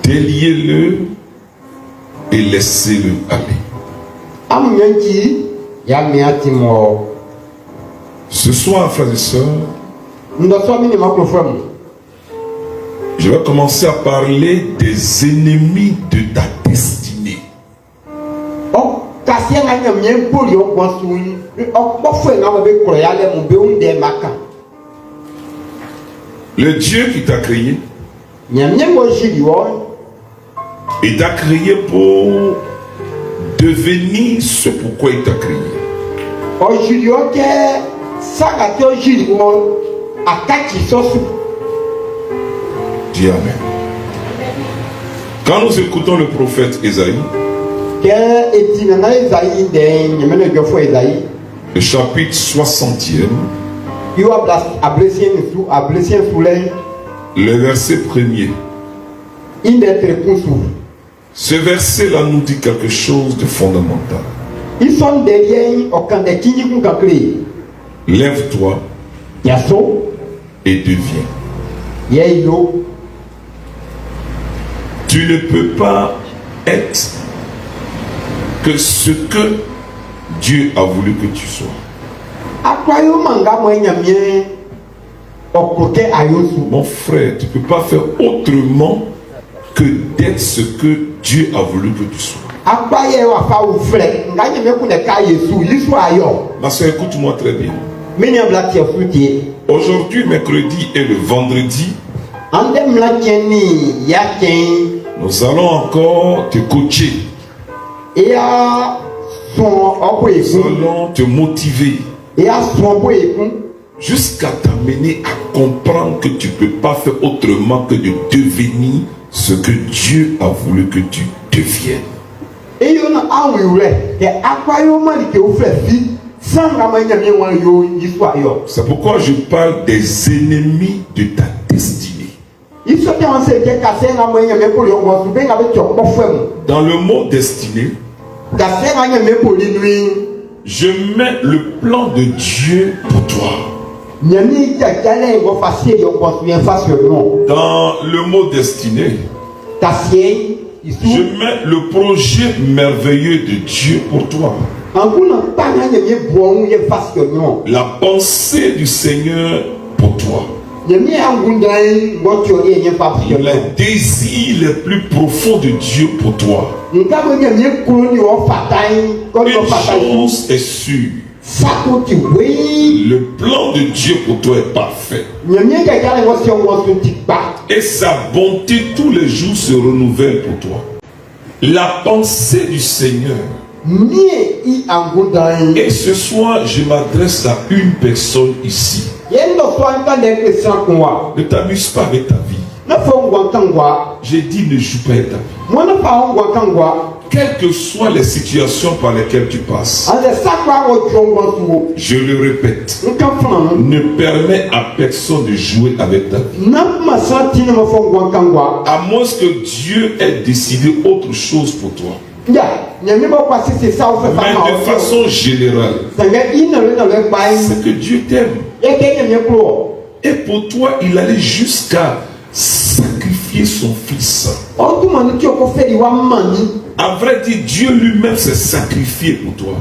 déliez-le et laissez-le aller. Ce soir, frères et sœurs, je vais commencer à parler des ennemis de ta destinée. Le Dieu qui t'a créé, il t'a créé pour devenir ce pourquoi il t'a créé. Dis Amen. Quand nous écoutons le prophète Ésaïe, le chapitre 60e, le verset 1er, ce verset-là nous dit quelque chose de fondamental. Lève-toi et deviens. Tu ne peux pas être que ce que Dieu a voulu que tu sois. Mon frère, tu ne peux pas faire autrement que d'être ce que Dieu a voulu que tu sois. Ma soeur, écoute-moi très bien. Aujourd'hui, mercredi et le vendredi, nous allons encore te coacher. Nous allons te motiver jusqu'à t'amener à comprendre que tu ne peux pas faire autrement que de devenir ce que Dieu a voulu que tu deviennes. C'est pourquoi je parle des ennemis de ta destinée. Dans le mot destinée, je mets le plan de Dieu pour toi. Dans le mot destiné, je mets le projet merveilleux de Dieu pour toi. La pensée du Seigneur pour toi. Les désirs les plus profonds de Dieu pour toi. Une chose est sûre. Le plan de Dieu pour toi est parfait. Et sa bonté tous les jours se renouvelle pour toi. La pensée du Seigneur. Et ce soir, je m'adresse à une personne ici. Ne t'amuse pas avec ta vie. J'ai dit ne joue pas avec ta vie. Quelles que soient les situations par lesquelles tu passes, je le répète, ne permets à personne de jouer avec ta vie. À moins que Dieu ait décidé autre chose pour toi. Mais de façon générale, c'est que Dieu t'aime. Et pour toi, il allait jusqu'à sacrifier son fils. À vrai dire, Dieu lui-même s'est sacrifié pour toi.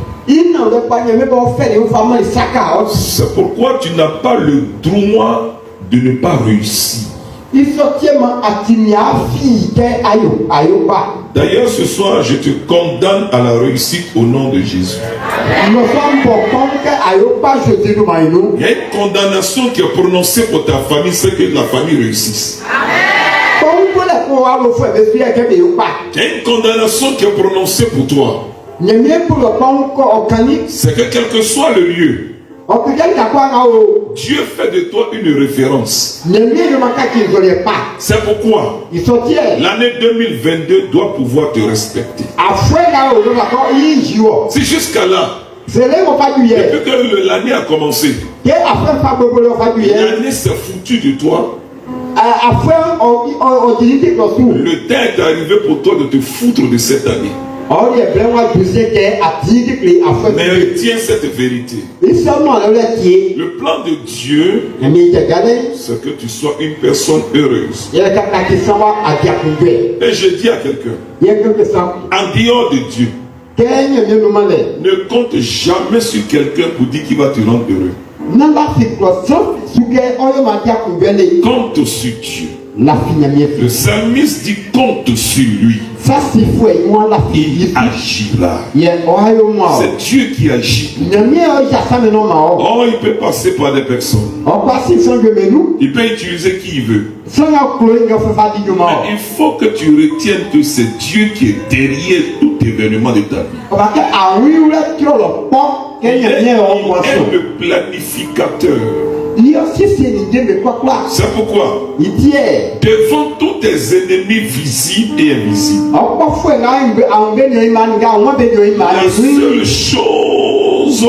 C'est pourquoi tu n'as pas le droit de ne pas réussir. D'ailleurs, ce soir, je te condamne à la réussite au nom de Jésus. Il y a une condamnation qui est prononcée pour ta famille, c'est que la famille réussisse. Il y a une condamnation qui est prononcée pour toi. C'est que quel que soit le lieu, Dieu fait de toi une référence. C'est pourquoi l'année 2022 doit pouvoir te respecter. Si jusqu'à là, depuis que l'année a commencé, l'année s'est foutue de toi, le temps est arrivé pour toi de te foutre de cette année. Mais retiens cette vérité. Le plan de Dieu, c'est que tu sois une personne heureuse. Et je dis à quelqu'un, en dehors de Dieu, ne compte jamais sur quelqu'un pour dire qu'il va te rendre heureux. Compte sur Dieu. Le psalmiste dit compte sur lui. Il agira. C'est Dieu qui agit. Oh, il peut passer par des personnes. Il peut utiliser qui il veut. Mais il faut que tu retiennes que c'est Dieu qui est derrière tout événement de ta vie. Il est le planificateur. C'est pourquoi devant tous tes ennemis visibles et invisibles, la seule chose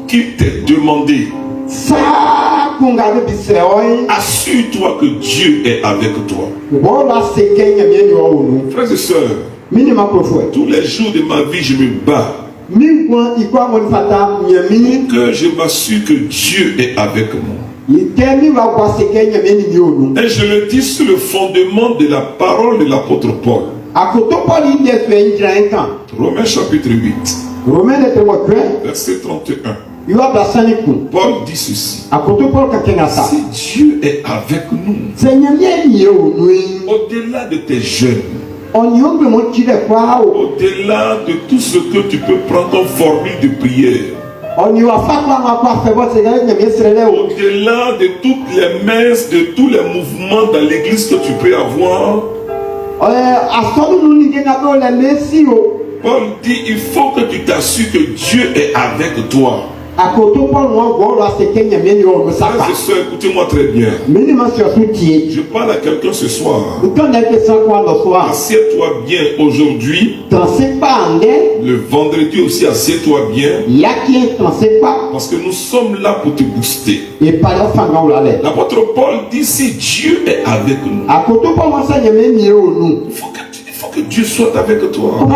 qu'il t'est demandé, assure-toi que Dieu est avec toi. Frères et sœurs, tous les jours de ma vie je me bats que je m'assure que Dieu est avec moi. Et je le dis sur le fondement de la parole de l'apôtre Paul. Romains chapitre 8, verset 31. Paul dit ceci: si Dieu est avec nous, au-delà de tes jeûnes, au-delà de tout ce que tu peux prendre comme formule de prière, au-delà de toutes les messes, de tous les mouvements dans l'église que tu peux avoir, Paul dit il faut que tu t'assures que Dieu est avec toi. Frères et sœurs, écoutez-moi très bien. Je parle à quelqu'un ce soir. Assieds-toi bien aujourd'hui. Le vendredi aussi, assieds-toi bien. Parce que nous sommes là pour te booster. L'apôtre Paul dit si Dieu est avec nous, il faut que Dieu soit avec toi.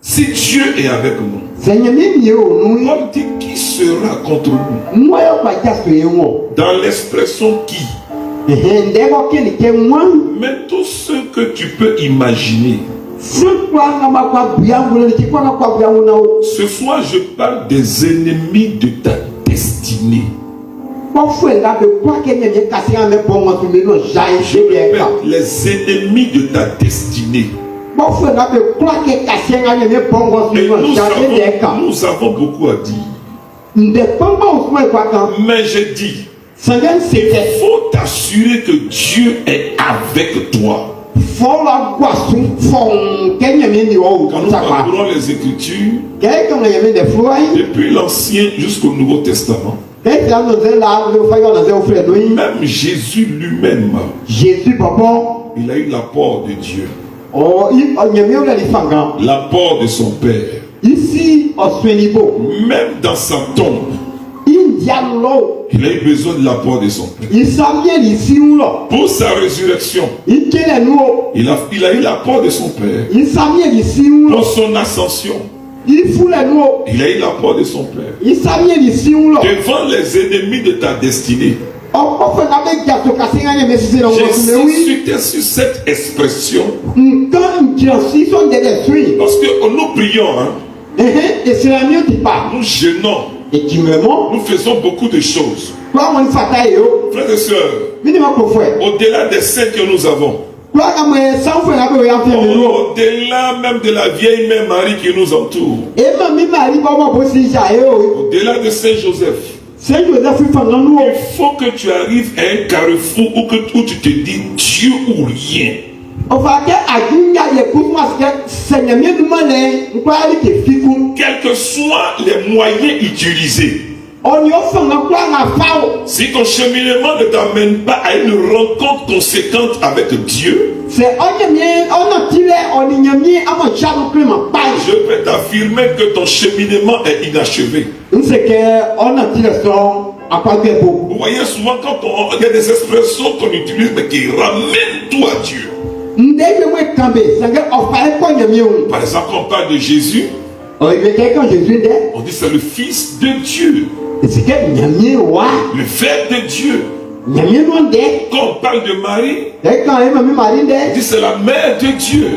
Si Dieu est avec nous, Paul dit qui sera contre nous? Dans l'expression qui, mais tout ce que tu peux imaginer. Ce soir, je parle des ennemis de ta destinée. Je répète, les ennemis de ta destinée. Et nous avons beaucoup à dire. Mais je dis, il faut t'assurer que Dieu est avec toi. Quand nous parcourons les Écritures, depuis l'Ancien jusqu'au Nouveau Testament, même Jésus lui-même, il a eu l'apport de Dieu. L'apport de son Père. Même dans sa tombe, il a eu besoin de l'apport de son Père. Pour sa résurrection, il a eu l'apport de son Père. Pour son ascension, il a eu l'apport de son Père. Devant les ennemis de ta destinée, j'insiste sur cette expression parce que nous prions, nous jeûnons, nous faisons beaucoup de choses. Frères et sœurs, au-delà des saints que nous avons, au-delà même de la vieille mère Marie qui nous entoure, au-delà de Saint Joseph, il faut que tu arrives à un carrefour où tu te dis Dieu ou rien. Quels que soient les moyens utilisés, si ton cheminement ne t'amène pas à une rencontre conséquente avec Dieu, je peux t'affirmer que ton cheminement est inachevé. Vous voyez souvent quand il y a des expressions qu'on utilise mais qui ramènent tout à Dieu. Par exemple, quand on parle de Jésus, on dit c'est le Fils de Dieu, le Frère de Dieu. Quand on parle de Marie, on dit c'est la mère de Dieu.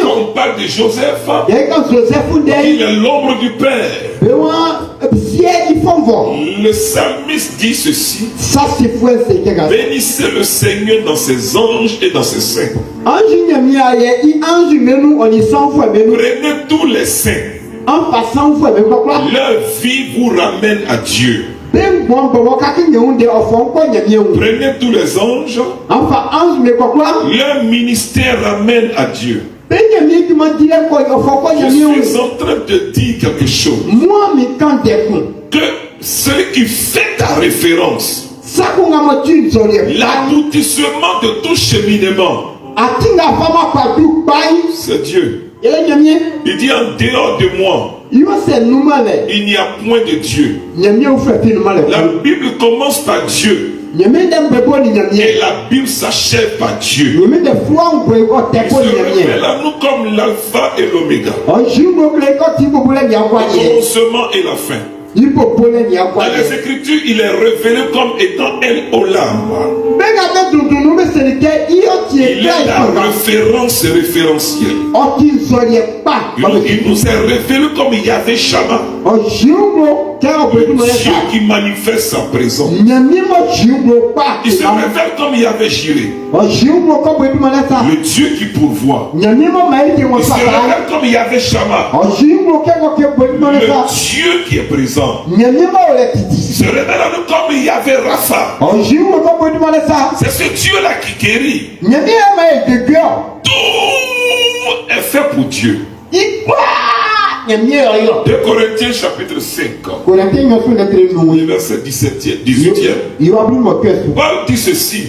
Quand on parle de Joseph, il est l'ombre du Père. Le psalmiste dit ceci: bénissez le Seigneur dans ses anges et dans ses saints. Prenez tous les saints. Leur vie vous ramène à Dieu. Prenez tous les anges. Leur ministère ramène à Dieu. Je suis en train de dire quelque chose. Que celui qui fait ta référence, l'aboutissement de tout cheminement, c'est Dieu. Il dit en dehors de moi, il n'y a point de Dieu. La Bible commence par Dieu. Et la Bible s'achève par Dieu. Il se révèle à nous comme l'alpha et l'oméga, le commencement et la fin. Dans les Écritures, il est révélé comme étant El Olam. Il est la référence référentielle. Il nous est révélé comme Yahvé Shammah, Dieu qui manifeste sa présence. Il se révèle comme Yahvé Jireh, le Dieu qui pourvoit. Il se révèle comme Yahvé Shammah, le Dieu qui est présent. Il se révèle à nous comme Yahvé Rapha. C'est ce Dieu-là qui guérit. Tout est fait pour Dieu. 2 Corinthiens chapitre 5, verset 18e. Paul dit ceci: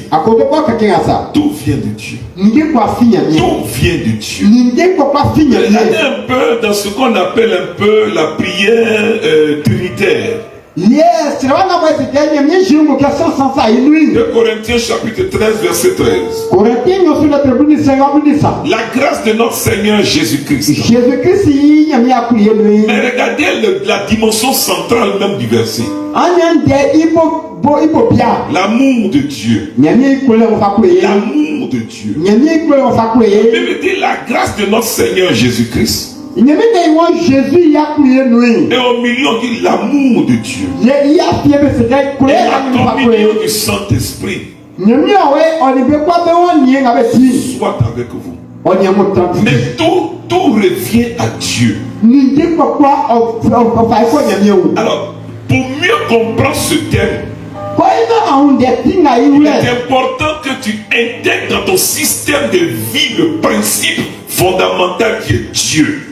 tout vient de Dieu. Tout vient de Dieu. Regardez un peu dans ce qu'on appelle un peu la prière trinitaire. 2 Corinthiens chapitre 13 verset 13. La grâce de notre Seigneur Jésus-Christ. Mais regardez la dimension centrale même du verset. L'amour de Dieu. L'amour de Dieu. La Bible dit la grâce de notre Seigneur Jésus-Christ. Et au milieu on dit l'amour de Dieu. Et la communion du Saint-Esprit soit avec vous. Mais tout revient à Dieu. Alors, pour mieux comprendre ce thème, il est important que tu intègres dans ton système de vie le principe fondamental qui est Dieu.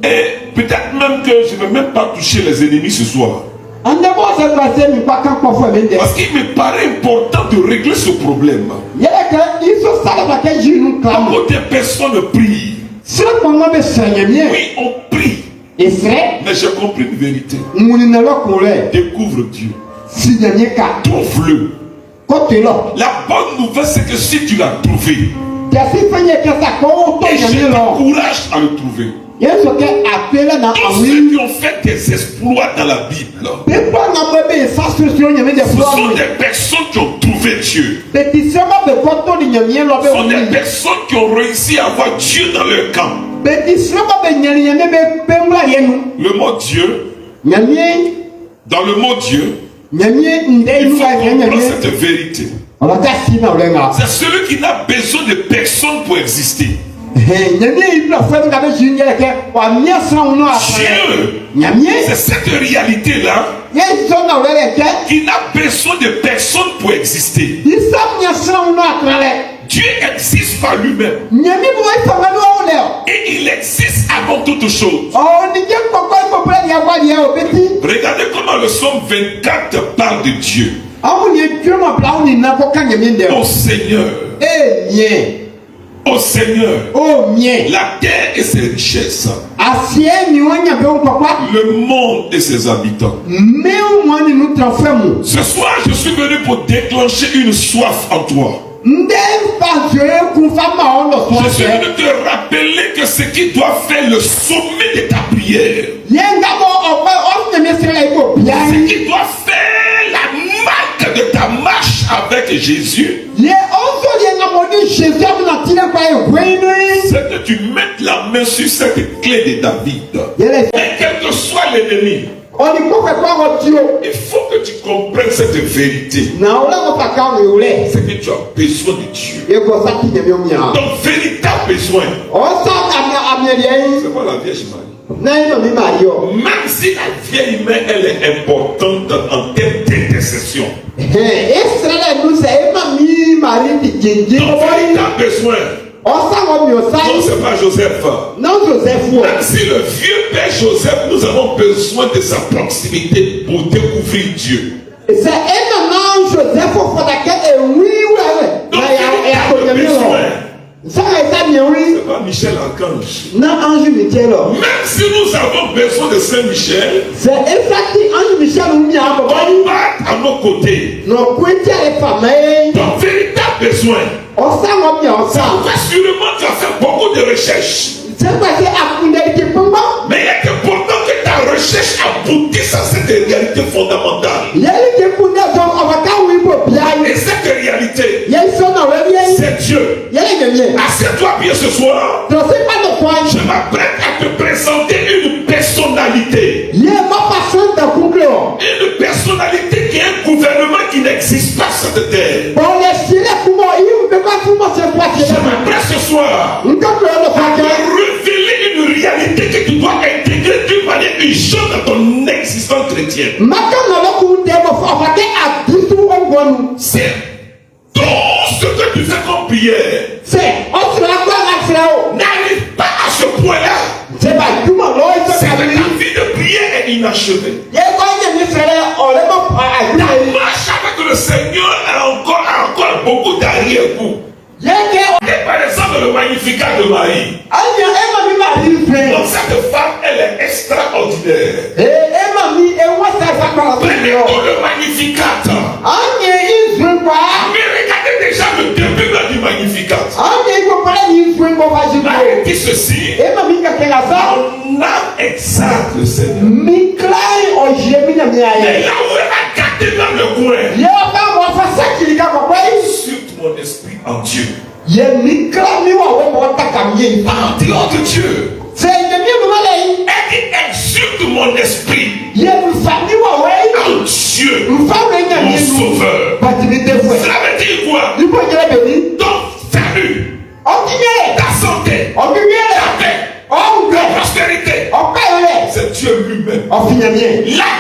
Et peut-être même que je ne vais même pas toucher les ennemis ce soir, parce qu'il me paraît important de régler ce problème. Quand des personnes prient, oui, on prie, mais j'ai compris une vérité. Découvre Dieu, trouve-le. La bonne nouvelle, c'est que si tu l'as trouvé, et je t'encourage à le trouver. Tous ceux qui ont fait des exploits dans la Bible, ce sont des personnes qui ont trouvé Dieu. Ce sont des personnes qui ont réussi à avoir Dieu dans leur camp. Le mot Dieu, dans le mot Dieu, il faut comprendre cette vérité. C'est celui qui n'a besoin de personne pour exister. Dieu, c'est cette réalité-là qui n'a besoin de personne pour exister. Dieu existe par lui-même. Et il existe avant toute chose. Regardez comment le psaume 24 parle de Dieu. Ô Seigneur, Ô Seigneur, la terre et ses richesses, le monde et ses habitants. Ce soir, je suis venu pour déclencher une soif en toi. Je suis venu te rappeler que ce qui doit faire le sommet de ta prière, ce qui doit faire la marque de ta marche avec Jésus, c'est que tu mettes la main sur cette clé de David. Et quel que soit l'ennemi, il faut que tu comprennes cette vérité. C'est que tu as besoin de Dieu. Ton véritable besoin, c'est pas la Vierge Marie. Même si la vieille mère, elle est importante en termes d'intercession, ton véritable besoin, non, c'est pas Joseph. Même si le vieux père Joseph, nous avons besoin de sa proximité pour découvrir Dieu. C'est pas Michel Archange. Même si nous avons besoin de Saint-Michel, combattre à nos côtés. Ton véritable besoin, sûrement tu as fait beaucoup de recherches. Mais il est important que ta recherche aboutisse à cette réalité fondamentale. Et cette réalité, c'est Dieu. Assieds-toi bien ce soir. Je m'apprête à te présenter une personnalité. Une personnalité qui est un gouvernement qui n'existe pas sur cette terre. Je m'apprête ce soir à révéler une réalité que tu dois intégrer d'une manière urgente dans ton existence chrétienne. C'est tout ce que tu fais comme prière. N'arrive pas à ce point-là. C'est que ta vie de prière est inachevée. Ta marche avec le Seigneur a encore beaucoup d'arrière-goût. Et par exemple, le Magnificat de Marie. Donc cette femme, elle est extraordinaire. Prenez le Magnificat. Mais regardez déjà le début du Magnificat. Marie dit ceci. Mon âme exalte le Seigneur. Mais là où elle a gardé dans le coin, surtout mon esprit en Dieu. En dehors de Dieu, elle dit exulte mon esprit en Dieu, mon sauveur. Cela veut dire quoi? Ton salut, ta santé, ta paix, ta prospérité, c'est Dieu lui-même. La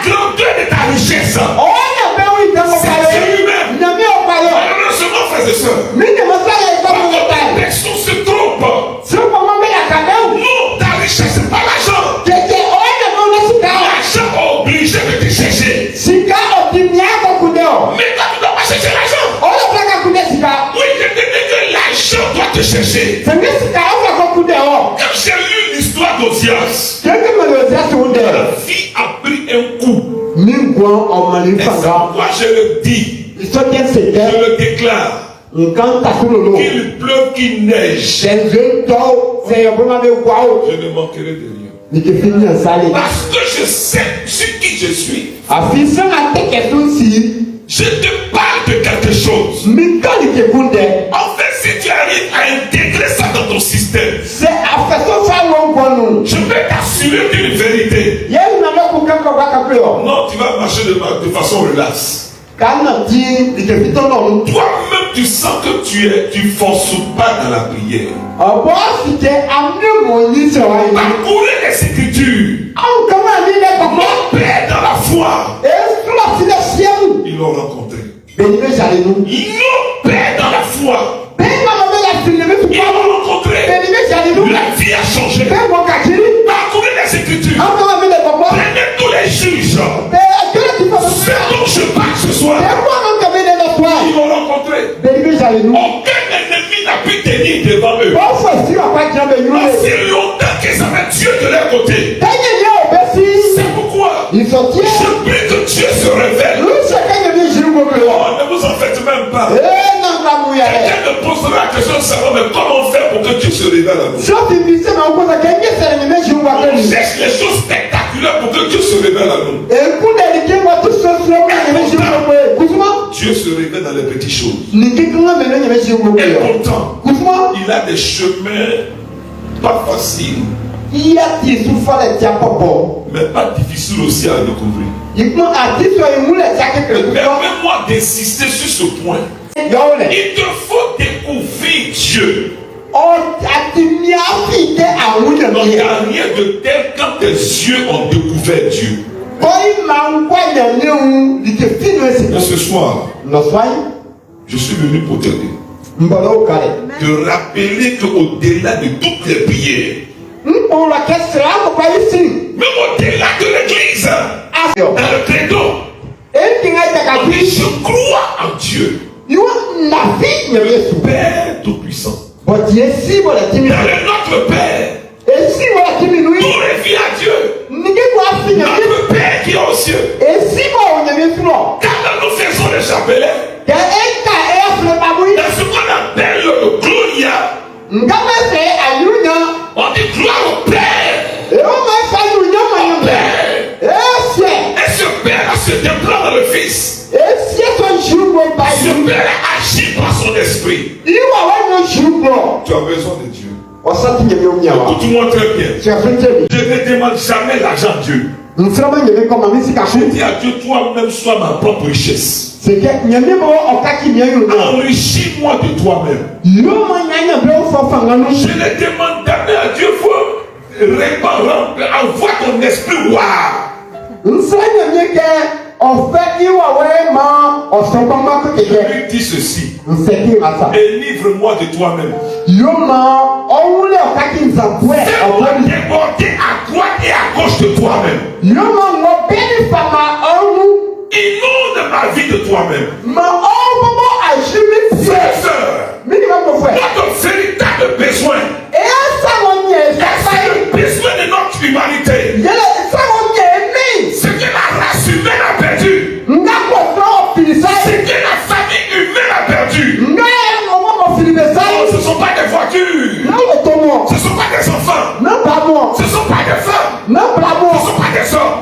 grandeur de ta richesse, c'est Dieu lui-même. Malheureusement, frères et sœurs, la personne se trompe. Non, ta richesse, c'est pas l'argent. L'argent obligé de te chercher. Mais toi, tu ne dois pas chercher l'argent. Oui, je te dis que l'argent doit te chercher. Quand j'ai lu l'histoire d'Ozias, la vie a pris un coup. Et c'est pourquoi je le dis, je le déclare. Qu'il pleuve, qu'il neige, je ne manquerai de rien. Parce que je sais sur qui je suis. Je te parle de quelque chose. En fait, si tu arrives à intégrer ça dans ton système, je peux t'assurer d'une vérité. Non, tu vas marcher de façon relaxe. Toi-même, tu sens que tu ne forces pas dans la prière. Parcourez les Écritures. Mon père dans la foi, ils l'ont rencontré. Nos pères dans la foi, ils l'ont rencontré. La vie a changé. Parcourez les Écritures. Prenez tous les juges. Ce dont je parle ce soir, ils l'ont rencontré. Aucun ennemi n'a pu tenir devant eux. Aussi longtemps qu'ils avaient Dieu de leur côté. C'est pourquoi je prie que Dieu se révèle. Oh, ne vous en faites même pas. Quelqu'un me posera la question de savoir mais comment faire pour que Dieu se révèle à nous. On cherche les choses spectaculaires pour que Dieu se révèle à nous. Dieu se révèle dans les petites choses. Et pourtant, il a des chemins pas faciles, mais pas difficiles aussi à découvrir. Permets-moi d'insister sur ce point. Il te faut découvrir Dieu. Donc, il n'y a rien de tel quand tes yeux ont découvert Dieu. Et ce soir, je suis venu pour t'aider. De rappeler qu'au-delà de toutes les prières, même au-delà de l'église, dans le credo, on dit je crois en Dieu. Père Tout-Puissant. Dans le Notre Père, tout revient à Dieu. Notre Père qui est aux cieux. Quand nous faisons les chapelets, dans ce qu'on appelle le Gloria, on dit gloire au Père. Et ce Père se déploie dans le Fils. Ce Père agit par son esprit. Tu as besoin de Dieu. Écoute-moi très bien. Je ne demande jamais l'argent à Dieu. Je dis à Dieu, toi-même, sois ma propre richesse. Enrichis-moi de toi-même. Je ne demande jamais à Dieu, envoie ton esprit. Je lui dis ceci. Délivre-moi de toi-même. Fais-moi déborder à droite et à gauche de toi-même. Inonde ma vie de toi-même. Frères et sœurs, notre véritable besoin, c'est le besoin de notre humanité. Ce que la race humaine a perdu. Ce que la famille humaine a perdu. Ce ne sont pas des voitures. Ce ne sont pas des enfants. Ce ne sont pas des femmes. Ce ne sont pas des hommes.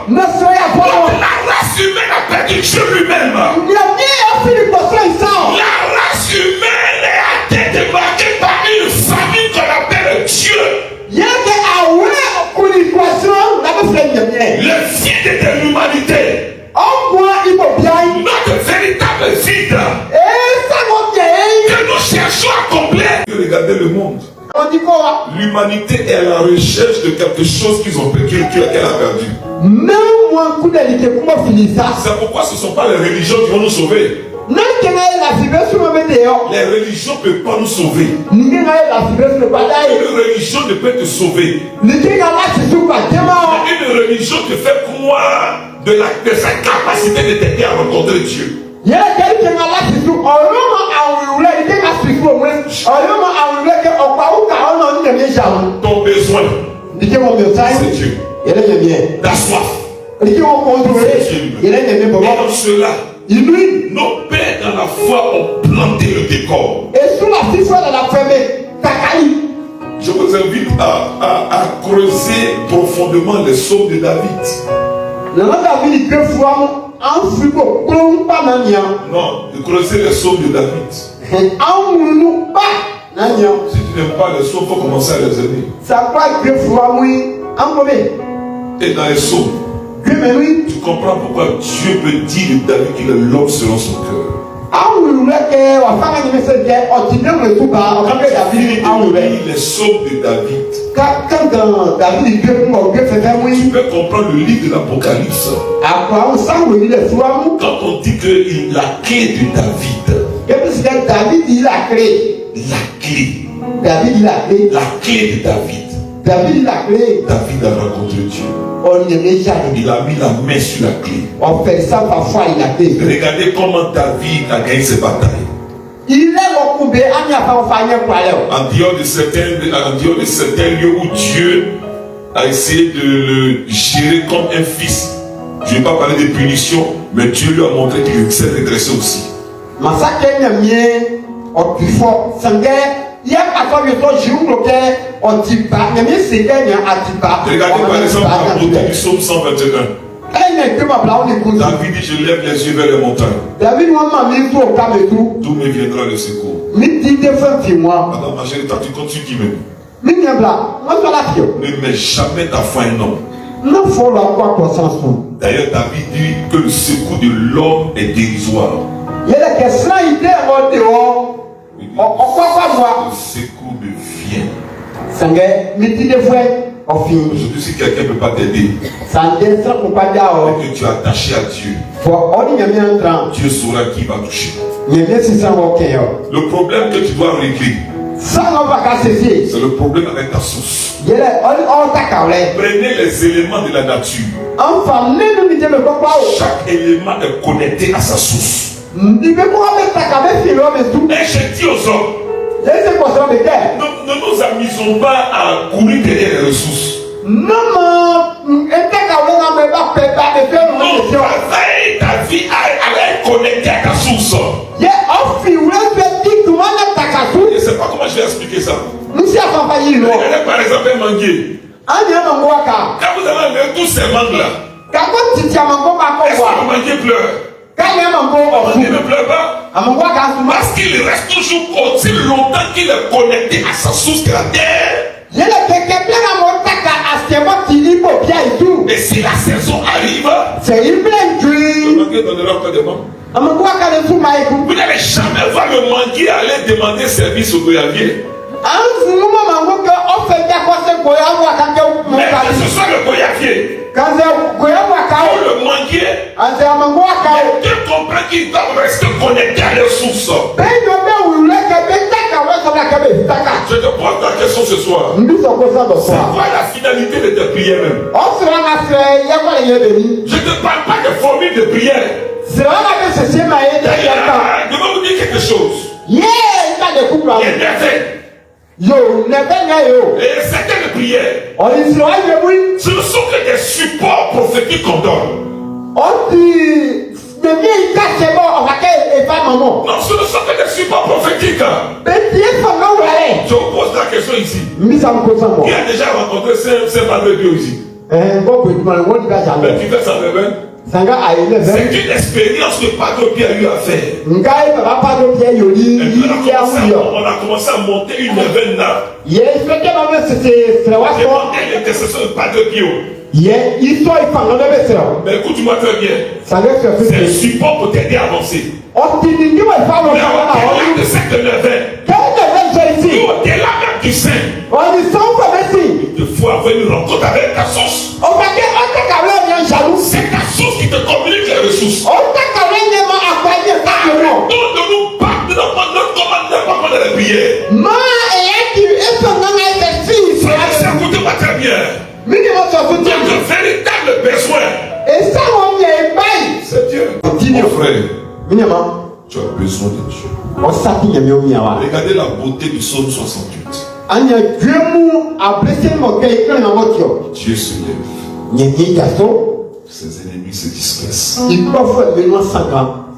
La race humaine a perdu Dieu lui-même. La race humaine est à tête marquée par une famille qu'on appelle Dieu. Le vide de l'humanité. Notre véritable vide que nous cherchons à combler. Regardez le monde. L'humanité est à la recherche de quelque chose qu'elle a perdu. C'est pourquoi ce ne sont pas les religions qui vont nous sauver. Les religions ne peuvent pas nous sauver. Une religion ne peut te sauver. Une religion te fait croire de sa capacité de t'aider à rencontrer Dieu. Ton besoin, c'est Dieu. Ta soif, c'est Dieu. Et dans cela, nos pères dans la foi ont planté le décor. Je vous invite à creuser profondément les psaumes de David. Non, de creuser les psaumes de David. Si tu n'aimes pas les psaumes, il faut commencer à les aimer. Et dans les psaumes, tu comprends pourquoi Dieu peut dire de David qu'il est l'homme selon son cœur. Les psaumes de David. Tu peux comprendre le livre de l'Apocalypse. Quand on dit que la clé de David. La clé de David. David a rencontré Dieu. Il a mis la main sur la clé. Regardez comment David a gagné ses batailles. de certains lieux où Dieu a essayé de le gérer comme un fils. Je ne vais pas parler de punition, mais Dieu lui a montré qu'il s'est redressé aussi. Regardez par exemple la beauté du psaume 121. David dit, je lève les yeux vers les montagnes. D'où me viendra le secours? Madame ma chérie, toi tu comptes sur qui même? Ne mets jamais ta foi en homme. D'ailleurs, David dit que le secours de l'homme est dérisoire. Le secours me vient. Aujourd'hui, si quelqu'un ne peut pas t'aider et que tu es attaché à Dieu, Dieu saura qui va toucher. Le problème que tu dois régler, c'est le problème avec ta source. Prenez les éléments de la nature. Chaque élément est connecté à sa source. Et je dis aux hommes, ne nous amusons pas à courir derrière les ressources. Ta vie à être connectée à ta source. Je ne sais pas comment je vais expliquer ça. Regardez par exemple un manguier. Quand vous avez enlevé tous ces mangues-là, est-ce que le manguier pleure? Le manguier ne pleure pas. Parce qu'il reste toujours aussi longtemps qu'il est connecté à sa source que la terre. Et si la saison arrive, le manguier donnera encore des mangues. Vous n'allez jamais voir le manguier aller demander service au goyavier. Mais que ce soit le goyavier ou le manguier, tu comprends qu'ils doivent rester connectés à leurs sources. Je te pose la question ce soir. C'est quoi la finalité de tes prières même? Je ne te parle pas de formule de prière. Je vais vous dire quelque chose. Il est et certaines prières, ce ne sont que des supports prophétiques qu'on donne. Non, ce ne sont que des supports prophétiques. Je vous pose la question ici. Qui a déjà rencontré Saint-Padre Bio ici? Mais tu fais ça, bébé? C'est une expérience que Padre Pierre a eu à faire. On a commencé à monter une neuvaine là. L'intercession de Padre Pio. Mais écoute-moi très bien. C'est un support pour t'aider à avancer. Mais au-delà de cette neuvaine, au-delà même du sein, il faut avoir une rencontre avec ta source. C'est ta source qui te communique les ressources. Donne-nous pas de notre commande de la prière. Écoutez-moi très bien. Tu as de véritables besoins. C'est Dieu. Mon frère, tu as besoin de Dieu. Regardez la beauté du psaume 68. Dieu se lève. Ses ennemis se dispersent.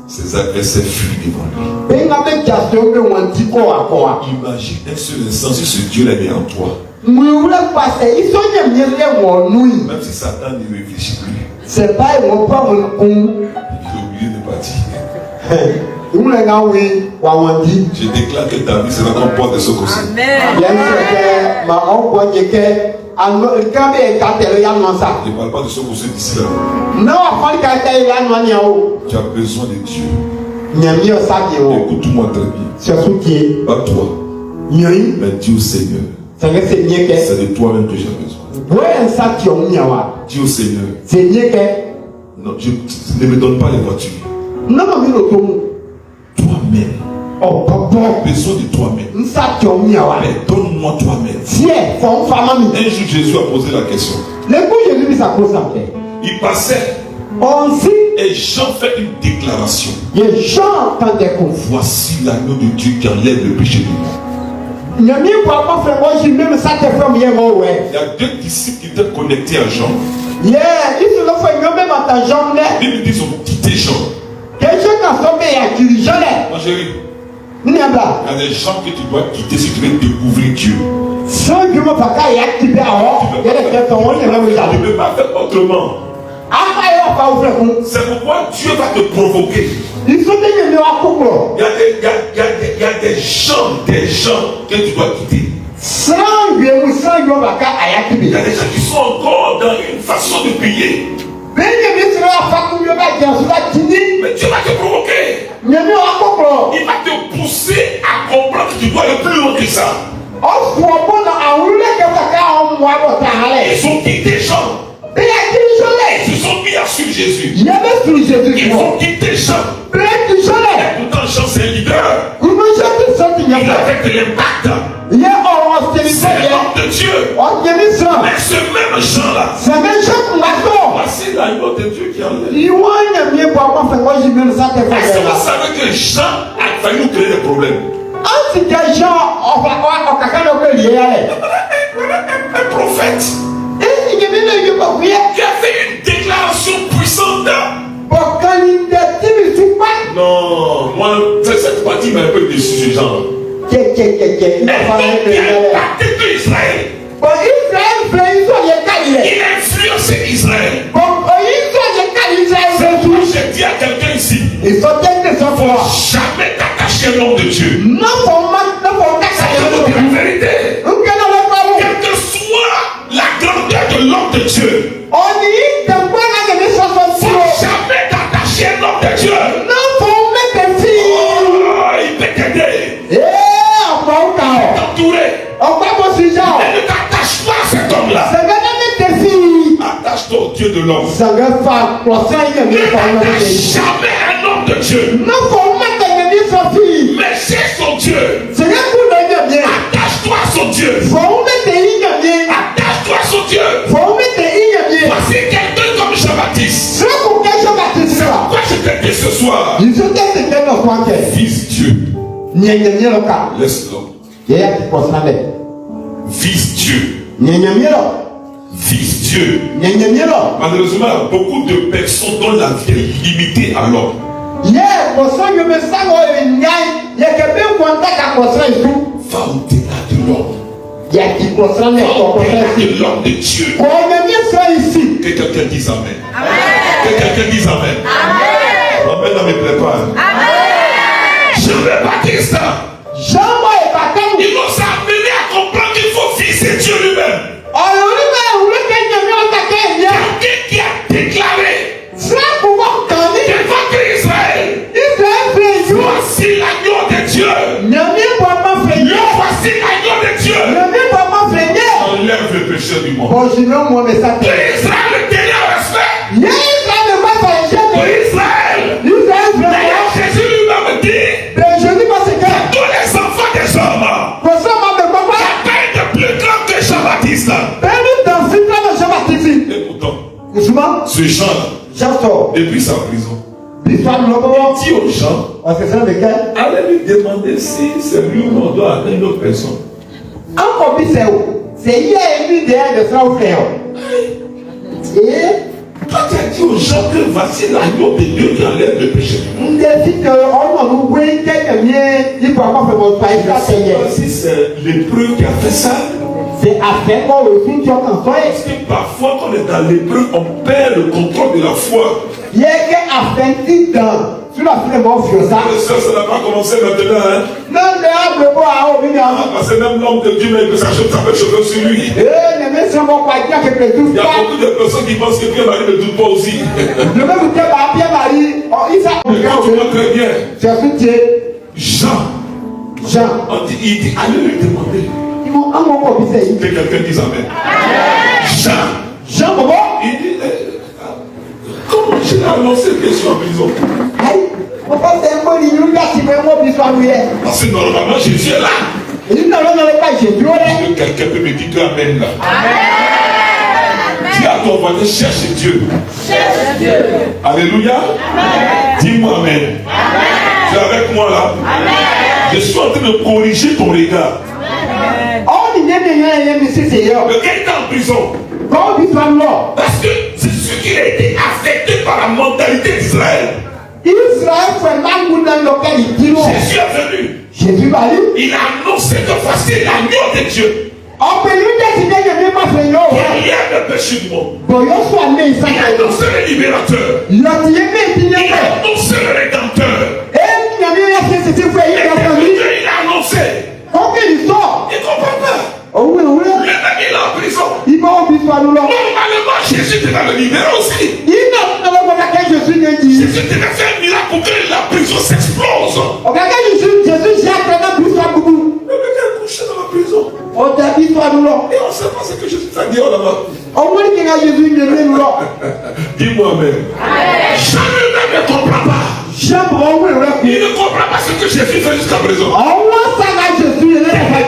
Ses adversaires fuient devant lui. Imagine un seul instant si ce Dieu est en toi. Même si Satan ne réfléchit plus, il est obligé de partir. Je déclare que ta vie sera comme porte de Sokosé. Amen. Je ne parle pas de Sokosé d'ici là. Tu as besoin de Dieu. Écoute-moi très bien. Pas toi, mais Dieu Seigneur. C'est de toi-même que j'ai besoin. Dis au Seigneur. Non, ne me donne pas les voitures. Toi-même. J'ai besoin de toi-même. Mais donne-moi toi-même. Un jour Jésus a posé la question. Il passait Et Jean fait une déclaration. Voici l'agneau de Dieu qui enlève le péché du monde. Il y a deux disciples qui étaient connectés à Jean. Ils me disent ont quitté Jean. Moi j'ai dit, il y a des gens que tu dois quitter si tu veux découvrir Dieu. Tu ne peux pas faire autrement. C'est pourquoi Dieu va te provoquer. Il y a des gens que tu dois quitter. Il y a des gens qui sont encore dans une façon de prier. Mais Dieu va te provoquer. Il va te pousser à comprendre que tu dois aller plus loin que ça. Ils ont quitté Jean. Ils se sont mis à suivre Jésus. Ils ont quitté Jean. Et pourtant Jean c'est un leader. Il a fait de l'impact. C'est l'homme de Dieu. Mais ce même Jean là, voici l'agneau de Dieu qui enlève. Est-ce que vous savez que Jean a failli nous créer des problèmes? Un prophète qui a fait une déclaration puissante. Non, moi, cette partie m'a un peu déçu, ce genre. Il a impacté tout Israël. Il a influencé Israël. C'est pourquoi j'ai dit à quelqu'un ici, il ne faut jamais t'attacher à l'homme de Dieu. C'est la vérité. Quelle que soit la grandeur de l'homme de Dieu, il ne faut jamais t'attacher à l'homme de Dieu. Il peut t'aider. T'entourer. Mais ne t'attache pas à cet homme-là. Attache-toi au Dieu de l'homme. Ne t'attache jamais à un homme de Dieu. Mais c'est son Dieu. Attache-toi à son Dieu. Attache-toi à son Dieu. Voici quelqu'un comme Jean-Baptiste. C'est pourquoi je te dis ce soir. Vise Dieu. Laisse-le. Vise Dieu. Vise Dieu. Malheureusement, beaucoup de personnes dont la vie est limitée à l'homme. Va au-delà de l'homme. Va au-delà de l'homme de Dieu. Que quelqu'un dise Amen. Que quelqu'un dise Amen. Amen, ne me plaît pas. Je vais bâtir ça. Il nous a amené à comprendre qu'il faut viser Dieu lui-même. Quelqu'un qui a déclaré devant Israël, voici l'agneau de Dieu. Voici l'agneau de Dieu. Enlève le péché du monde. Que Israël le tenait au respect. Israël. D'ailleurs, Jésus lui-même dit tous les enfants des hommes. Il n'y a pas de plus grand que Jean-Baptiste. Et pourtant, ce Jean, depuis sa prison, il dit aux gens, allez lui demander si c'est lui ou on doit attendre une autre personne. Toi, tu as dit aux gens que voici l'agneau de Dieu qui enlève le péché. Si c'est l'épreuve qui a fait ça. Parce que parfois, quand on est dans l'épreuve, on perd le contrôle de la foi. Ça n'a pas commencé maintenant, hein? Parce que même l'homme de Dieu, il peut s'acheter sa cheveux sur lui. Il y a beaucoup de personnes qui pensent que Pierre-Marie ne doute pas aussi. Quand tu vois très bien, Jean, il dit, allez lui demander. Que quelqu'un dise Amen. Jean, il dit, comment je l'ai annoncé que je suis en prison? Parce que normalement Jésus est là. Est-ce que quelqu'un peut me dire que Amen là? Dis à ton voisin, cherche Dieu. Cherche Dieu. Alléluia. Amen. Dis-moi Amen. Amen. Tu es avec moi là? Amen. Je suis en train de corriger ton regard. Amen. Le gars est en prison. Parce que c'est ce qui a été affecté par la mentalité d'Israël. Jésus est venu. Il a annoncé que voici l'agneau de Dieu. Il y a le péché du monde. Il a annoncé le libérateur. Il a annoncé le rédempteur. Il a annoncé. Il ne comprend pas. Le même il est en prison. Normalement, Jésus devait le libérer aussi. Jésus devait faire un miracle pour que la prison s'explose. Le mec est couché dans la prison. Et on ne sait pas ce que Jésus a dit là-bas. Dis-moi même. Jean lui-même ne comprend pas. Il ne comprend pas ce que Jésus fait jusqu'à présent.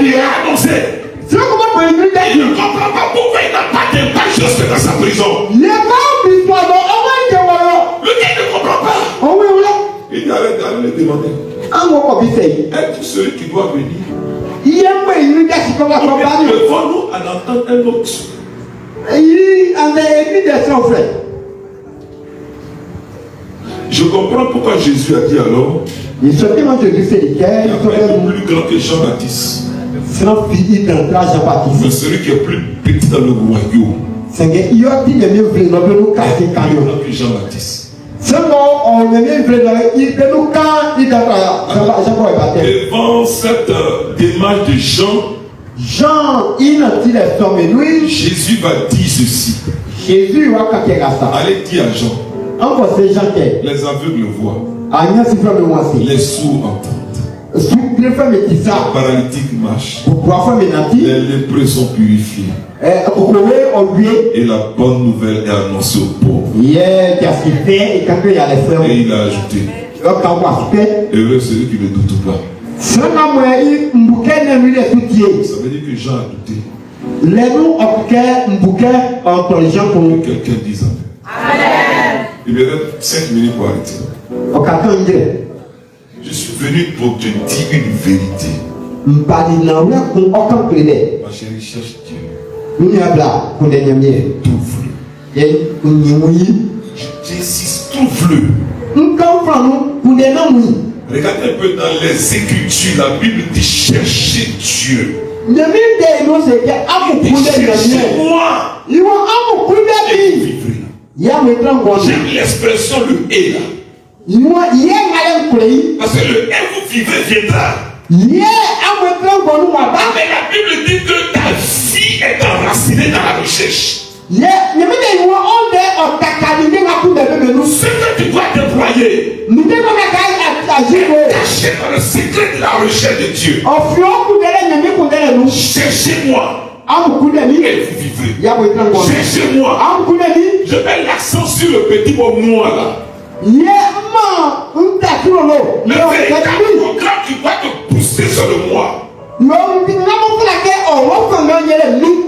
Il a annoncé. Il ne comprend pas pourquoi il n'a pas d'impact jusque dans sa prison. Le gars ne comprend pas. Il dit arrête d'aller le demander. Es-tu celui qui doit venir? Devant nous en entendre un autre. Je comprends pourquoi Jésus a dit alors il y a plus grand que Jean-Baptiste. Mais celui qui est plus petit dans le royaume plus grand que Jean-Baptiste. Devant cette démarche de Jean, Jésus va dire ceci. Allez dire à Jean. Les aveugles voient. Les sourds entendent. Les paralytiques marchent. Les lépreux sont purifiés. Et la bonne nouvelle est annoncée aux pauvres. Et il a ajouté. Heureux celui qui ne doute pas. Ça veut dire que Jean a douté. Que quelqu'un dise Amen. Il me reste 5 minutes pour arrêter. Je suis venu pour te dire une vérité. Ma chérie, cherche Dieu. Trouve-le. J'insiste, trouve-le. Regardez un peu dans les Écritures, la Bible dit chercher Dieu. Cherchez-moi. Et vous vivrez. J'aime l'expression le et là. Parce que le et vous vivrez viendra. Mais la Bible dit que ta vie est enracinée dans la recherche. Ce que tu dois déployer est caché dans le secret de la recherche de Dieu. Cherchez-moi. Et vous vivrez. Cherchez-moi. Je mets l'accent sur le petit mot moi là. Le véritable programme qui doit te pousser sur le moi.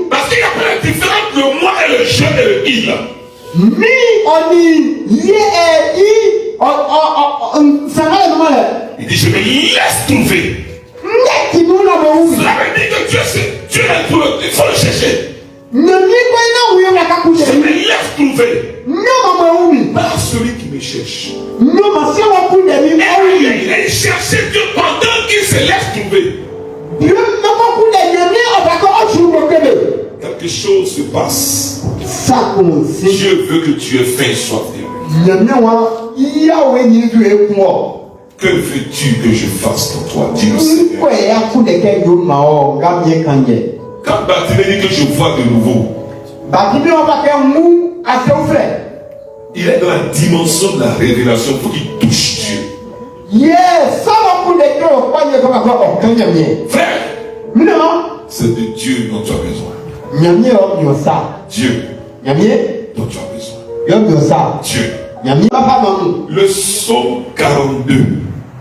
Parce qu'il y a plein de différences entre le moi et le je et le il. Il dit je me laisse trouver. Cela veut dire que Dieu est pour il faut le chercher. Je me laisse trouver par celui qui me cherche. Et il a cherché Dieu pendant qu'il se laisse trouver. Quelque chose se passe. Dieu veut que tu aies faim et soif de lui. Que veux-tu que je fasse pour toi, dis le Seigneur. Quand Bartimée dit que je vois de nouveau, il est dans la dimension de la révélation. Il faut qu'il touche Dieu. Frère, c'est de Dieu dont tu as besoin. Dieu dont tu as besoin. Dieu. Le psaume 42.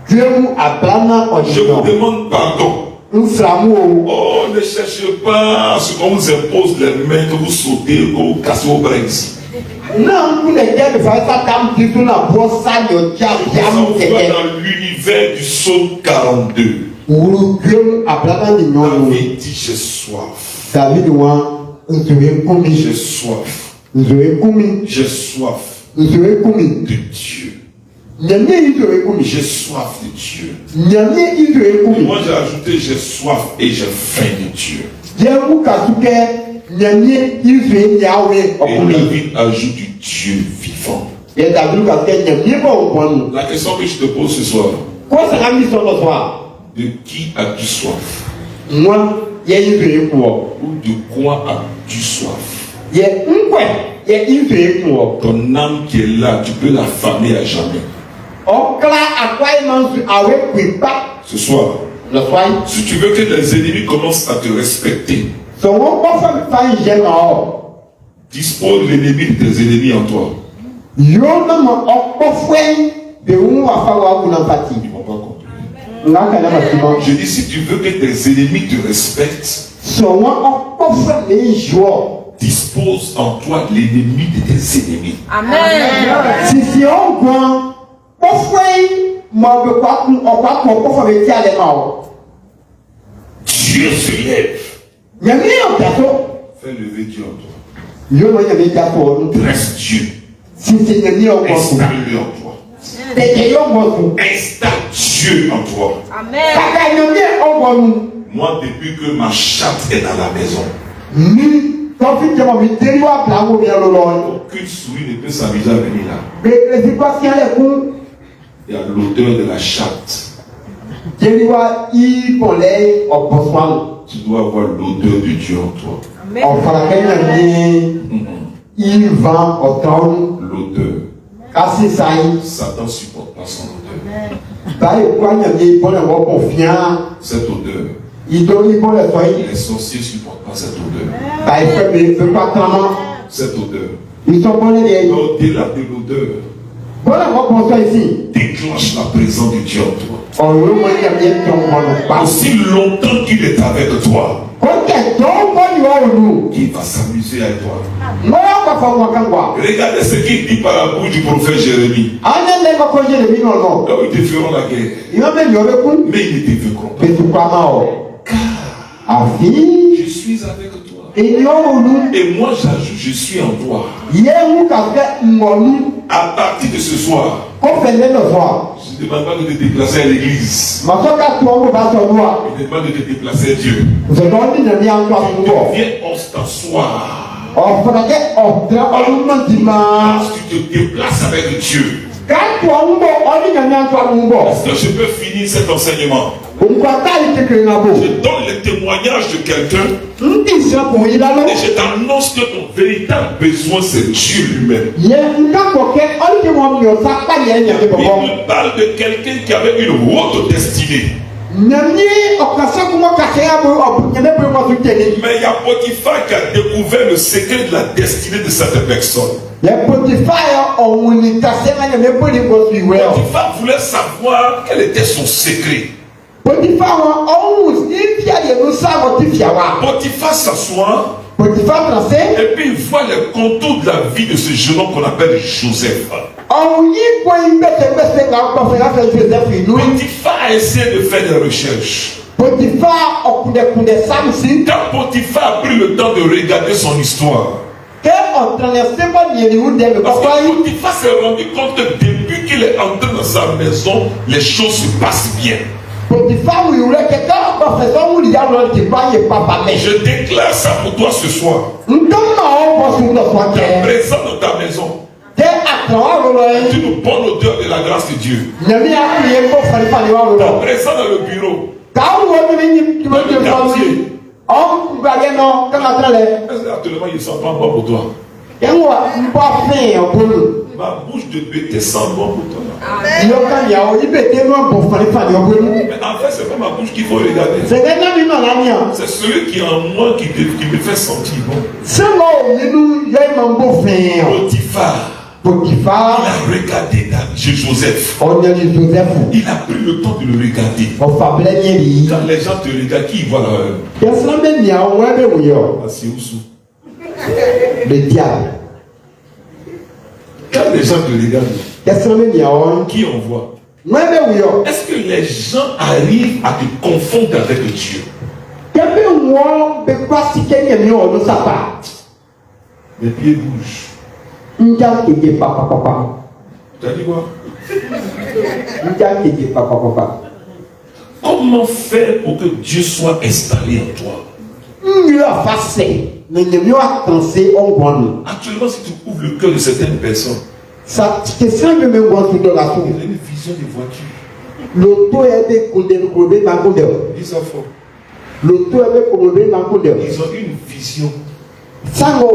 Je vous demande pardon. Oh, ne cherchez pas ce qu'on vous impose les mains, que vous sautez, que vous cassez vos bras ici. Non, vous n'êtes pas dans l'univers du psaume 42. David dit j'ai soif. J'ai soif. J'ai soif de Dieu. J'ai soif de Dieu. Et moi j'ai ajouté j'ai soif et j'ai faim de Dieu. Et David ajoute du Dieu vivant. La question que je te pose ce soir, de qui as-tu soif? Ou de quoi as-tu soif? Ton âme qui est là, tu peux l'affamer à jamais. Ce soir, si tu veux que les ennemis commencent à te respecter, dispose l'ennemi de tes ennemis en toi. Ils ne vont pas comprendre. Je dis, si tu veux que tes ennemis te respectent, dispose en toi l'ennemi de tes ennemis. Amen. Dieu se lève. Fais lever Dieu en toi. Dresse Dieu. Installe-le en toi. Installe Dieu en toi. Amen. Moi, depuis que ma chatte est dans la maison, aucune souris ne peut s'amuser à venir là. Il y a l'odeur de la chatte. Tu dois avoir l'odeur de Dieu en toi. L'odeur. Satan ne supporte pas son odeur. Cette odeur. Les sorciers ne supportent pas cette odeur. Cette odeur. Donc, délater l'odeur. Déclenche la présence de Dieu en toi. Aussi longtemps qu'il est avec toi, il va s'amuser avec toi. Regardez ce qu'il dit par la bouche du prophète Jérémie. Donc ils te feront la guerre, mais ils ne te vaincront pas. Car je suis avec toi. Et moi j'ajoute, je suis en toi. À partir de ce soir, je ne demande pas de te déplacer à l'église. Je ne demande de te déplacer à Dieu. Viens ostensoir. Tu te déplaces avec Dieu. Est-ce que je peux finir cet enseignement? Je donne le témoignage de quelqu'un et je t'annonce que ton véritable besoin c'est Dieu lui-même. Il me parle de quelqu'un qui avait une haute destinée. Mais il y a Potiphar qui a découvert le secret de la destinée de cette personne. Potiphar voulait savoir quel était son secret. Potiphar s'assoit et puis il voit les contours de la vie de ce jeune homme qu'on appelle Joseph. Potiphar a essayé de faire des recherches. Quand Potiphar a pris le temps de regarder son histoire, parce que Potiphar s'est rendu compte que depuis qu'il est entré dans sa maison, les choses se passent bien. Je déclare ça pour toi ce soir. Tu es présent dans ta maison. Tu nous bonne odeur de la grâce de Dieu. Tu es présent dans le bureau. Dans le quartier. Actuellement, il ne sent pas bon pour toi. Ma bouche de bêté sent bon pour toi. Mais en fait, c'est pas ma bouche qu'il faut regarder. C'est celui qui est en moi qui me fait sentir bon. Potiphar Potiphar. Il a regardé Joseph. Il a pris le temps de le regarder. Quand les gens te regardent, qui voient là? C'est Oussou. Le diable. Quand les gens te regardent, qui on voit? Est-ce que les gens arrivent à te confondre avec Dieu? Les pieds bougent. Tu as dit quoi? Comment faire pour que Dieu soit installé en toi? Actuellement, si tu ouvres le cœur de certaines personnes, il y a une vision des voitures. Dis ça fort. Ils ont une vision. Seigneur,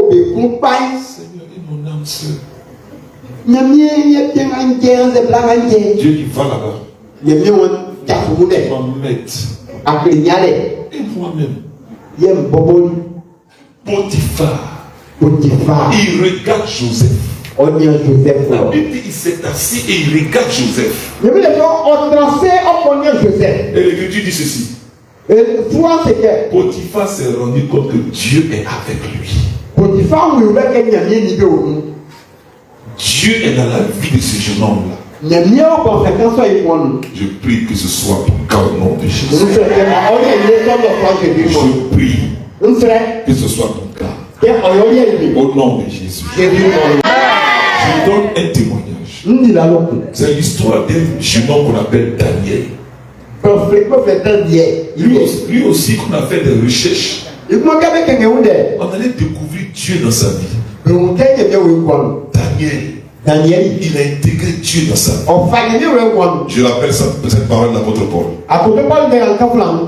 et mon âme sœur. Dieu qui va là-bas. Et moi-même. Potiphar. Il regarde Joseph. La Bible dit qu'il s'est assis et il regarde Joseph. Et l'Écriture dit ceci. Potiphar s'est rendu compte que Dieu est avec lui. Dieu est dans la vie de ce jeune homme-là. Je prie que ce soit ton cas au nom de Jésus. Je prie que ce soit ton cas au nom de Jésus. Je donne un témoignage. C'est l'histoire d'un jeune homme qu'on appelle Daniel. Lui aussi qu'on a fait des recherches. On allait découvrir Dieu dans sa vie. Daniel, il a intégré Dieu dans sa vie. Je l'appelle cette parole de l'apôtre Paul.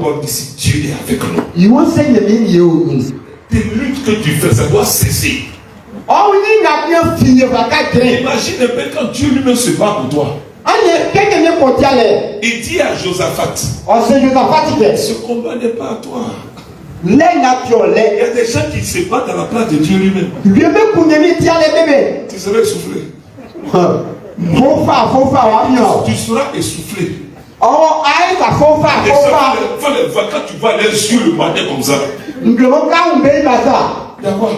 Paul dit si Dieu est avec nous, tes luttes que tu fais, ça doit cesser. Imagine un peu quand Dieu lui-même se bat pour toi. Il dit à Josaphat, ce combat n'est pas à toi. Il y a des gens qui se battent à la place de Dieu lui-même. Tu serais essoufflé. Tu seras essoufflé. Quand tu vois les yeux le matin comme ça, d'accord.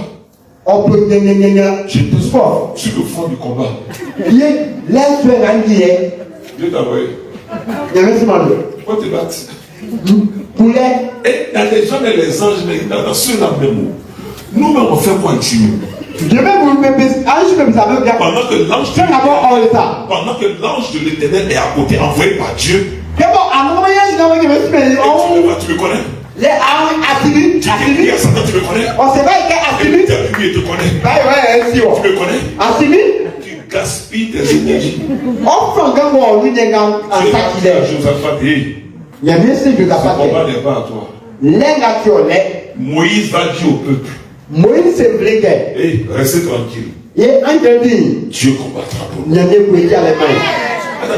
J'étais fort sur le front du combat. Dieu t'a envoyé. Pourquoi te battre? Et il y a des gens et les anges, mais dans ceux-là même. Nous-mêmes, on fait quoi ici? Pendant que l'ange de l'Éternel est à côté, envoyé par Dieu. Tu me connais? Tu me connais? Tu me connais? Tu gaspilles tes énergies. Ce combat n'est pas à toi. Moïse va dire au peuple, hey, restez tranquille. Dieu combattra pour nous.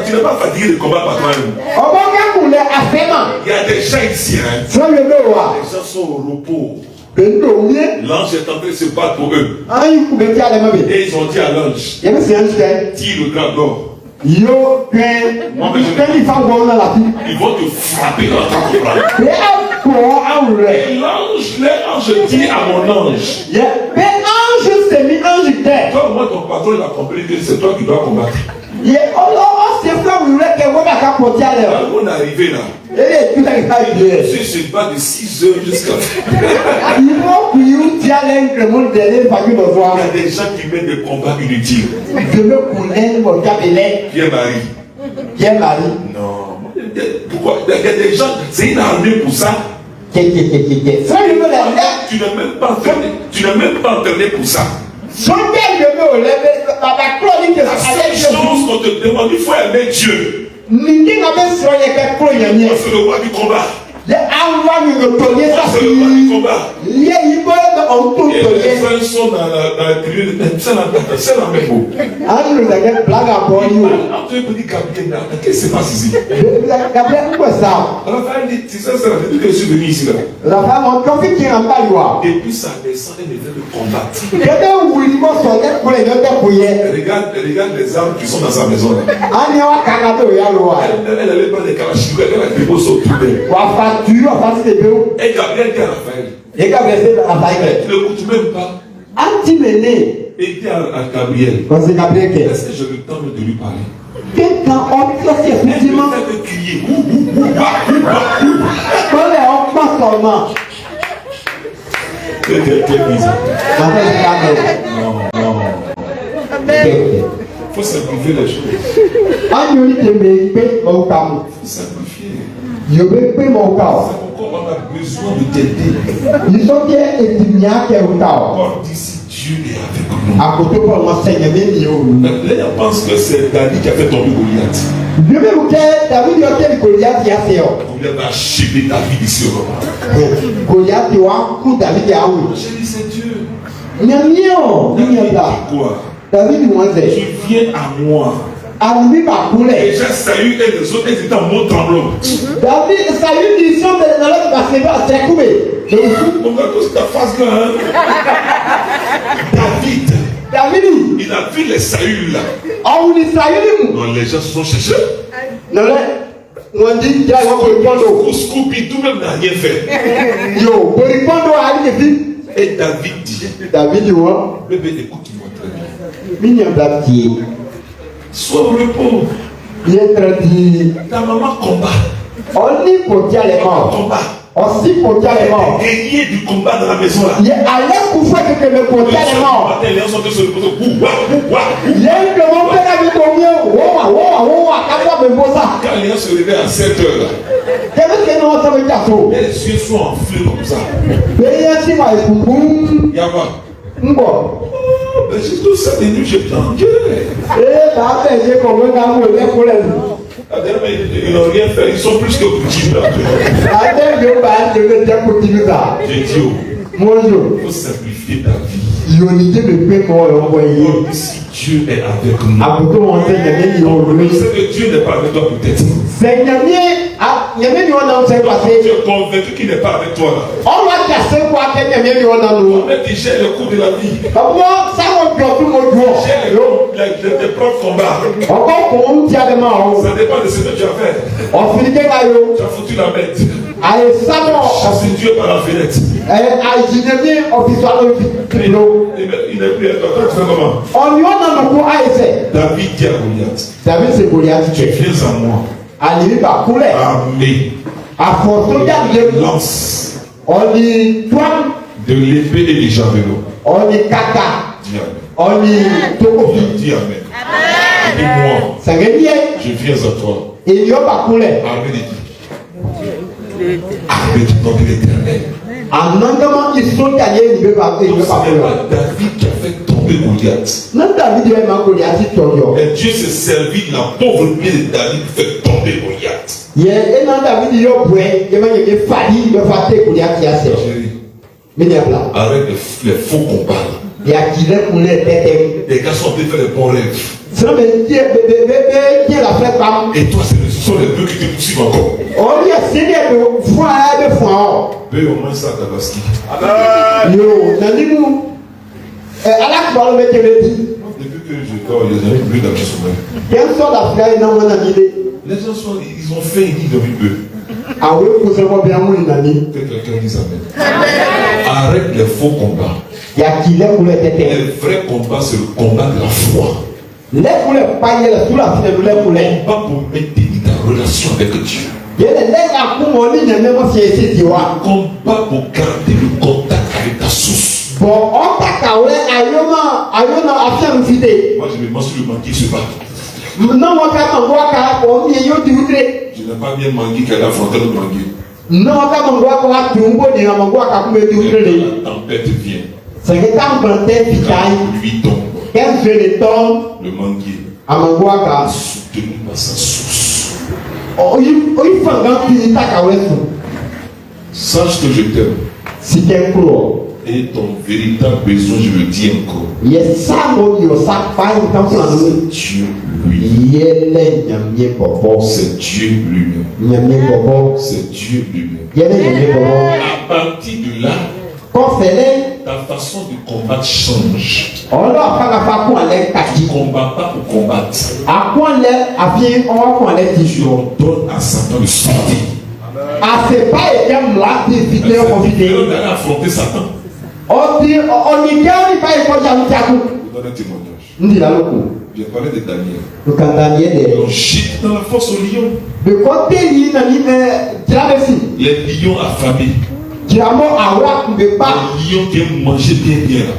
Tu n'es pas fatigué de combattre par toi-même. Il y a des gens ici, hein. Les gens sont au repos. L'ange est en train de se battre pour eux. Et ils ont dit à l'ange, tire le grand d'or. Ils vont te frapper dans ta comprendre. Et l'ange dit à mon ange, toi, moi, ton patron, il a compris que c'est toi qui dois combattre. On est arrivé là. Si je bats de 6 heures jusqu'à. Il y a des gens qui mettent des combats inutiles. Pierre-Marie. Non. Pourquoi? Il y a des gens, c'est une armée pour ça. Tu n'es même pas entraîné pour ça. La seule chose qu'on te demande, il faut aimer Dieu. C'est le roi du combat. C'est le roi du combat. Et les gens sont dans la tribu, c'est la même mot. Tu peux dire Gabriel, qu'est-ce qui se passe ici? Raphaël dit, tu sais, c'est la vérité que je suis venu ici là. Et puis ça descend et vient de combattre. Regarde les armes qui sont dans sa maison là. Elle n'avait pas de kalachnikov, elle a des mots autour d'elle. Et Gabriel dit à Raphaël, tu ne l'écoutes même pas. Et dit à Gabriel, est-ce que j'ai le temps de lui parler? Elle me fait crier. Il faut simplifier les choses. Il faut simplifier. C'est pourquoi on a besoin de t'aider. Encore d'ici, Dieu est avec nous. Les gens pensent que c'est David qui a fait tomber Goliath. Goliath va chier David ici au Rwanda. J'ai dit, c'est Dieu. David dit quoi? Tu viens à moi. Et j'ai Saül et les autres étaient en mot tremblant. On va tous ta face là. David, il a vu les Saül là. Non, les gens se sont cherchés. Scooby-Doo même n'a rien fait. Et David dit, bébé, écoute-moi très bien. Sois au repos. Ta maman combat. Combat. Gagner du combat dans la maison là. Les gens sont sur le poteau. Quand les gens se réveillent à 7 heures là, les yeux sont enflés comme ça. Yava. Mais c'est tout ça des nuits, je t'engueule. Ils n'ont rien fait, ils sont plus que Poutine. J'ai dit, il faut simplifier ta vie. Si Dieu est avec nous, c'est que Dieu n'est pas avec toi peut-être. Tu es convaincu qu'il n'est pas avec toi là. Mais tu gères le coup de la vie. Tu gères tes propres combats. Ça dépend de ce que tu as fait. Tu as foutu la bête. Chassé Dieu par la fenêtre. Il n'est plus à toi. Tu fais comment? David dit à Goliath, tu viens à moi. Armé. Lance. De l'épée et du javelot. Dis Amen. Dis-moi, je viens à toi. Armé de qui? Armé du nom de l'Éternel. David qui a fait tomber Goliath. Et Dieu s'est servi de la pauvre pied de David pour faire tomber Goliath. Arrête les faux combats. Les gars sont en train de faire les bons rêves. Et toi, ce sont les bœufs qui te poursuivent encore. Bœufs au moins ça, Tabaski. Depuis que je dors, il n'y a jamais plus dans mon sommeil. Les gens sont, ils ont fait, ils disent depuis peu. Que quelqu'un dise Amen. Arrête les faux combats. Le vrai combat, c'est le combat de la foi. Pas pour mettre ta relation avec Dieu. Combat pour garder le contact avec ta source. Moi, je me mets sur le manguier, je ne sais pas. Je n'ai pas bien mangué qu'elle a affronté le manguier. La tempête vient. Lui tombe. Le manguier soutenu par sa source. Sache que je t'aime. Et ton véritable besoin, je le dis encore, Yes, Samo, you sacrifice c'est Dieu lui. C'est Dieu lui-même. C'est Dieu lui-même. À partir de là, ta façon de combattre change. Tu ne combats pas pour combattre. Tu ordonnes à Satan de sortir. Il va affronter Satan. Je vais donner un témoignage. J'ai parlé de Daniel. On gîte dans la force au lion. Les lions affamés. Les lions qui aiment manger bien là.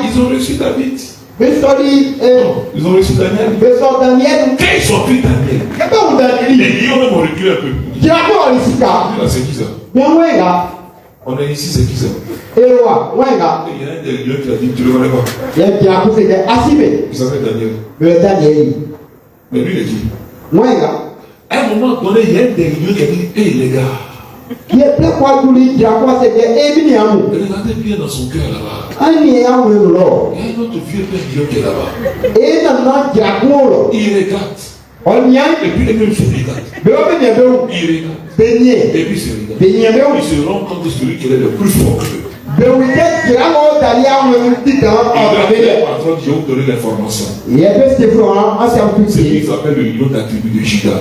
Ils ont reçu David. Ils ont reçu Daniel. Quand ils ont pris Daniel, les lions même ont reculé un peu. C'est qui ça? On est ici, c'est qui ça? Il y a un des lions qui a dit, tu le connais pas? Il s'appelle Daniel. Mais lui, il est qui? À un moment donné, il y a un des lions qui a dit, hé les gars. Regardez bien dans son cœur là-bas. Il y a un autre vieux lion qui est là-bas. Il regarde. Et puis les mêmes se regardent. Il regarde. Et puis se regarde. Il se rend compte de celui qui est le plus fort que eux. Il est en train de donner l'information. C'est ce qu'ils appellent le lion de la tribu de Juda.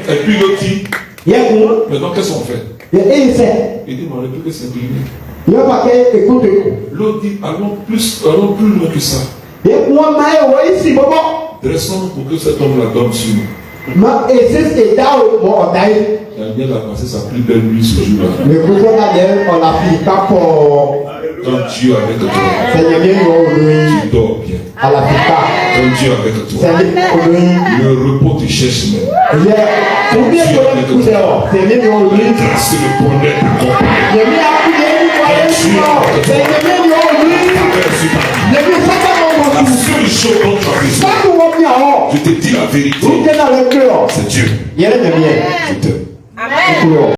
Et puis l'autre dit, maintenant qu'est-ce qu'on fait? Il dit, on est plus que s'incliner. L'autre dit, allons plus loin que ça. Dressons-nous pour que cet homme la donne sur nous. Daniel a passé sa plus belle nuit ce jour-là. Quand Dieu est avec toi, tu dors bien. Quand Dieu est avec toi, le repos te cherche même. Quand Dieu est avec toi, grâce et le bonheur te compagnent. La seule chose dont tu as besoin, je te dis la vérité, c'est Dieu. Je t'aime.